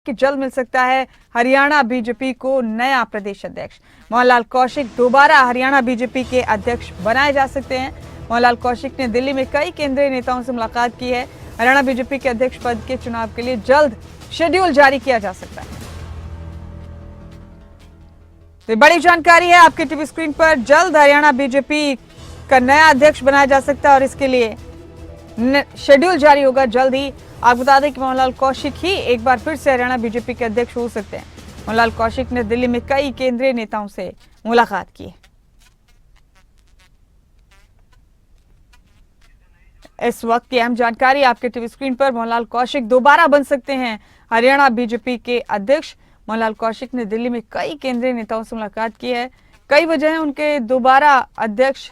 कि जल्द मिल सकता है हरियाणा बीजेपी को नया प्रदेश अध्यक्ष। मोहनलाल कौशिक दोबारा हरियाणा बीजेपी के अध्यक्ष बनाए जा सकते हैं। मोहनलाल कौशिक ने दिल्ली में कई केंद्रीय नेताओं से मुलाकात की है। हरियाणा बीजेपी के अध्यक्ष पद के चुनाव के लिए जल्द शेड्यूल जारी किया जा सकता है। तो बड़ी जानकारी है आपके टीवी स्क्रीन पर। जल्द हरियाणा बीजेपी का नया अध्यक्ष बनाया जा सकता है और इसके लिए शेड्यूल जारी होगा जल्द ही। आप बता दें कि मोहनलाल कौशिक ही एक बार फिर से हरियाणा बीजेपी के अध्यक्ष हो सकते हैं। मोहनलाल कौशिक ने दिल्ली में कई केंद्रीय नेताओं से मुलाकात की। इस वक्त की अहम जानकारी आपके टीवी स्क्रीन पर। मोहनलाल कौशिक दोबारा बन सकते हैं हरियाणा बीजेपी के अध्यक्ष। मोहनलाल कौशिक ने दिल्ली में कई केंद्रीय नेताओं से मुलाकात की है। कई वजह है उनके दोबारा अध्यक्ष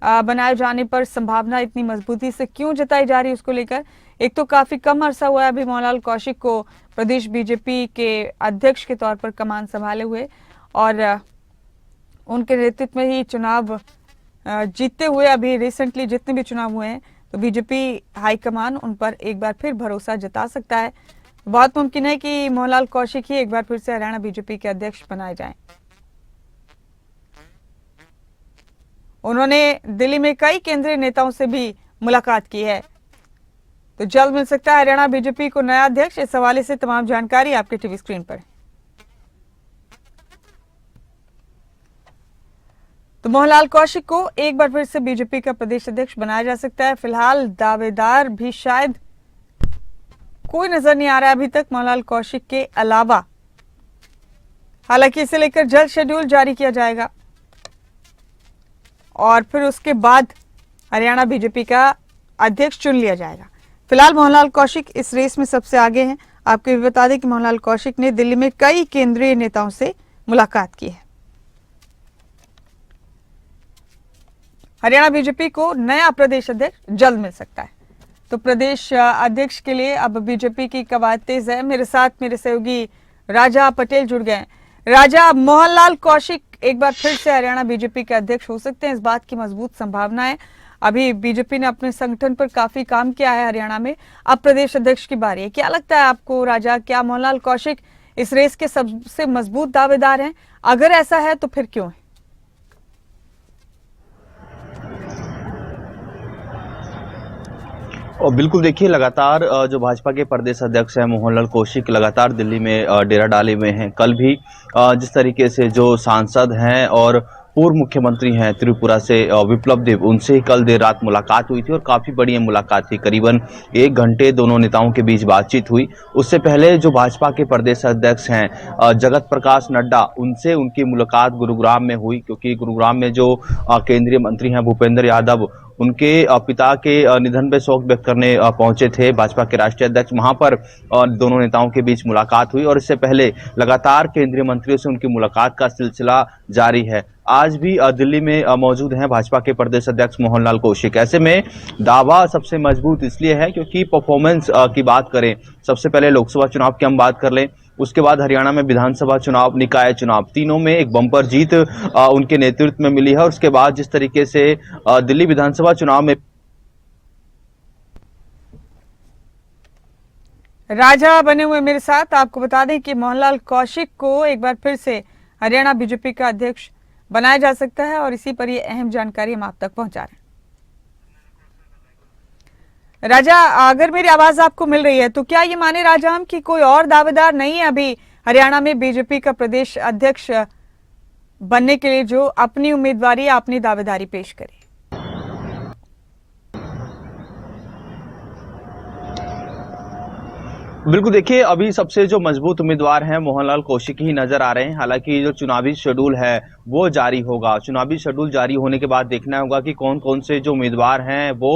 बनाए जाने पर संभावना इतनी मजबूती से क्यों जताई जा रही है उसको लेकर। एक तो काफी कम अरसा हुआ है अभी मोहनलाल कौशिक को प्रदेश बीजेपी के अध्यक्ष के तौर पर कमान संभाले हुए, और उनके नेतृत्व में ही चुनाव जीतते हुए अभी रिसेंटली जितने भी चुनाव हुए हैं, तो बीजेपी हाईकमान उन पर एक बार फिर भरोसा जता सकता है। बहुत मुमकिन है कि मोहनलाल कौशिक ही एक बार फिर से हरियाणा बीजेपी के अध्यक्ष बनाए जाएं। उन्होंने दिल्ली में कई केंद्रीय नेताओं से भी मुलाकात की है। तो जल्द मिल सकता है हरियाणा बीजेपी को नया अध्यक्ष। इस हवाले से तमाम जानकारी आपके टीवी स्क्रीन पर। तो मोहनलाल कौशिक को एक बार फिर से बीजेपी का प्रदेश अध्यक्ष बनाया जा सकता है। फिलहाल दावेदार भी शायद कोई नजर नहीं आ रहा है अभी तक मोहनलाल कौशिक के अलावा। हालांकि इसे लेकर जल्द शेड्यूल जारी किया जाएगा और फिर उसके बाद हरियाणा बीजेपी का अध्यक्ष चुन लिया जाएगा। फिलहाल मोहनलाल कौशिक इस रेस में सबसे आगे हैं। आपको भी बता दें कि मोहनलाल कौशिक ने दिल्ली में कई केंद्रीय नेताओं से मुलाकात की है। हरियाणा बीजेपी को नया प्रदेश अध्यक्ष जल्द मिल सकता है। तो प्रदेश अध्यक्ष के लिए अब बीजेपी की कवायद तेज है। मेरे साथ मेरे सहयोगी राजा पटेल जुड़ गए हैं। राजा, मोहनलाल कौशिक एक बार फिर से हरियाणा बीजेपी के अध्यक्ष हो सकते हैं, इस बात की मजबूत संभावना है। अभी बीजेपी ने अपने संगठन पर काफी काम किया है हरियाणा में, अब प्रदेश अध्यक्ष की बारी है। क्या लगता है आपको राजा, क्या मोहनलाल कौशिक इस रेस के सबसे मजबूत दावेदार हैं? अगर ऐसा है तो फिर क्यों है? और बिल्कुल देखिए, लगातार जो भाजपा के प्रदेश अध्यक्ष हैं मोहनलाल कौशिक लगातार दिल्ली में डेरा डाले हुए हैं। कल भी जिस तरीके से जो सांसद हैं और पूर्व मुख्यमंत्री हैं त्रिपुरा से विप्लव देव, उनसे कल देर रात मुलाकात हुई थी और काफ़ी बड़ी मुलाकात थी। करीबन 1 घंटे दोनों नेताओं के बीच बातचीत हुई। उससे पहले जो भाजपा के प्रदेश अध्यक्ष हैं जगत प्रकाश नड्डा, उनसे उनकी मुलाकात गुरुग्राम में हुई, क्योंकि गुरुग्राम में जो केंद्रीय मंत्री हैं भूपेंद्र यादव, उनके पिता के निधन पर शोक व्यक्त करने पहुंचे थे भाजपा के राष्ट्रीय अध्यक्ष। वहां पर दोनों नेताओं के बीच मुलाकात हुई और इससे पहले लगातार केंद्रीय मंत्रियों से उनकी मुलाकात का सिलसिला जारी है। आज भी दिल्ली में मौजूद हैं भाजपा के प्रदेश अध्यक्ष मोहनलाल कौशिक। ऐसे में दावा सबसे मजबूत इसलिए है क्योंकि परफॉर्मेंस की बात करें, सबसे पहले लोकसभा चुनाव की हम बात कर लें, उसके बाद हरियाणा में विधानसभा चुनाव, निकाय चुनाव, तीनों में एक बम्पर जीत उनके नेतृत्व में मिली है। और उसके बाद जिस तरीके से दिल्ली विधानसभा चुनाव में राजा बने हुए मेरे साथ, आपको बता दें कि मोहनलाल कौशिक को एक बार फिर से हरियाणा बीजेपी का अध्यक्ष बनाया जा सकता है और इसी पर ये अहम जानकारी हम आप तक पहुंचा रहे हैं। राजा, अगर मेरी आवाज आपको मिल रही है तो क्या ये माने राजा हम कि कोई और दावेदार नहीं है अभी हरियाणा में बीजेपी का प्रदेश अध्यक्ष बनने के लिए जो अपनी उम्मीदवारी या अपनी दावेदारी पेश करे? बिल्कुल देखिए, अभी सबसे जो मजबूत उम्मीदवार हैं मोहनलाल कौशिक ही नजर आ रहे हैं। हालांकि जो चुनावी शेड्यूल है वो जारी होगा। चुनावी शेड्यूल जारी होने के बाद देखना होगा कि कौन कौन से जो उम्मीदवार हैं वो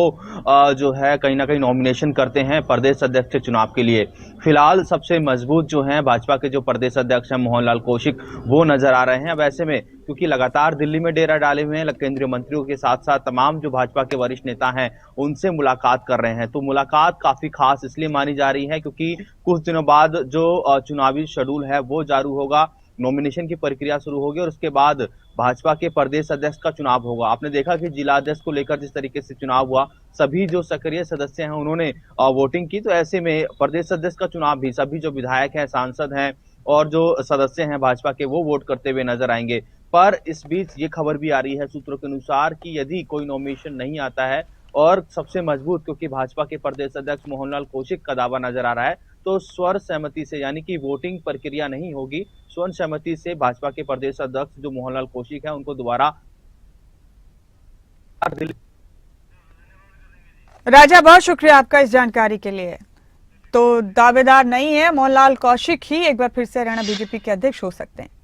जो है कहीं ना कहीं नॉमिनेशन करते हैं प्रदेश अध्यक्ष के चुनाव के लिए। फिलहाल सबसे मजबूत जो हैं भाजपा के जो प्रदेश अध्यक्ष हैं मोहनलाल कौशिक, वो नजर आ रहे हैं। अब ऐसे में क्योंकि लगातार दिल्ली में डेरा डाले हुए हैं, केंद्रीय मंत्रियों के साथ साथ तमाम जो भाजपा के वरिष्ठ नेता हैं उनसे मुलाकात कर रहे हैं, तो मुलाकात काफी खास इसलिए मानी जा रही है क्योंकि कुछ दिनों बाद जो चुनावी शेड्यूल है वो जारी होगा। नॉमिनेशन की प्रक्रिया शुरू होगी और उसके बाद भाजपा के प्रदेश अध्यक्ष का चुनाव होगा। आपने देखा कि जिला अध्यक्ष को लेकर जिस तरीके से चुनाव हुआ, सभी जो सक्रिय सदस्य हैं उन्होंने वोटिंग की, तो ऐसे में प्रदेश अध्यक्ष का चुनाव भी सभी जो विधायक हैं, सांसद हैं और जो सदस्य हैं भाजपा के, वो वोट करते हुए नजर आएंगे। पर इस बीच ये खबर भी आ रही है सूत्रों के अनुसार कि यदि कोई नॉमिनेशन नहीं आता है और सबसे मजबूत, क्योंकि भाजपा के प्रदेश अध्यक्ष मोहनलाल कौशिक का दावा नजर आ रहा है, तो स्वर सहमति से, यानी कि वोटिंग प्रक्रिया नहीं होगी, स्वर सहमति से भाजपा के प्रदेश अध्यक्ष जो मोहनलाल कौशिक है उनको दोबारा राजा, बहुत शुक्रिया आपका इस जानकारी के लिए। तो दावेदार नहीं है, मोहनलाल कौशिक ही एक बार फिर से हरियाणा बीजेपी के अध्यक्ष हो सकते हैं।